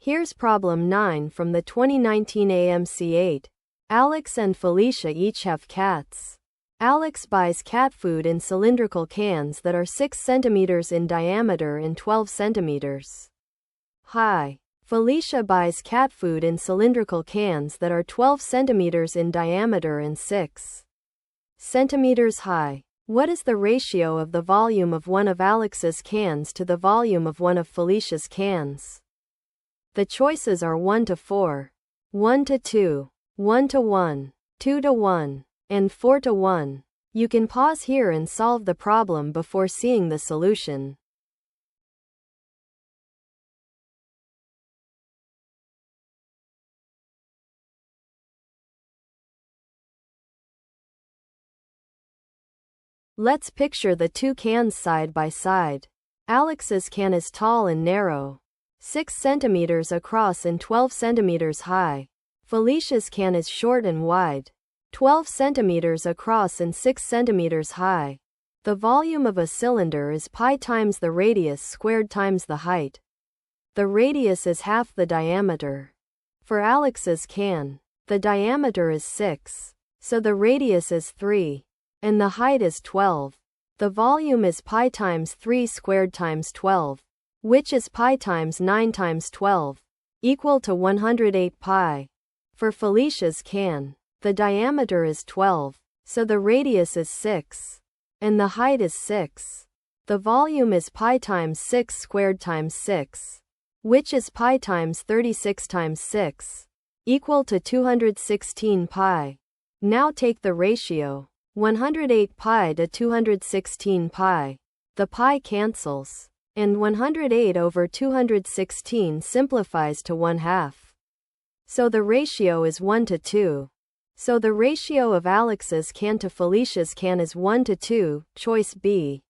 Here's problem 9 from the 2019 AMC 8. Alex and Felicia each have cats. Alex buys cat food in cylindrical cans that are 6 centimeters in diameter and 12 centimeters high. Felicia buys cat food in cylindrical cans that are 12 centimeters in diameter and 6 centimeters high. What is the ratio of the volume of one of Alex's cans to the volume of one of Felicia's cans? The choices are 1 to 4, 1 to 2, 1 to 1, 2 to 1, and 4 to 1. You can pause here and solve the problem before seeing the solution. Let's picture the two cans side by side. Alex's can is tall and narrow, 6 centimeters across and 12 centimeters high. Felicia's can is short and wide, 12 centimeters across and 6 centimeters high. The volume of a cylinder is pi times the radius squared times the height. The radius is half the diameter. For Alex's can, the diameter is 6, so the radius is 3, and the height is 12. The volume is pi times 3 squared times 12, which is pi times 9 times 12, equal to 108 pi. For Felicia's can, the diameter is 12, so the radius is 6, and the height is 6. The volume is pi times 6 squared times 6, which is pi times 36 times 6, equal to 216 pi. Now take the ratio, 108 pi to 216 pi. The pi cancels, and 108 over 216 simplifies to 1/2. So the ratio is 1 to 2. So the ratio of Alex's can to Felicia's can is 1 to 2, choice B.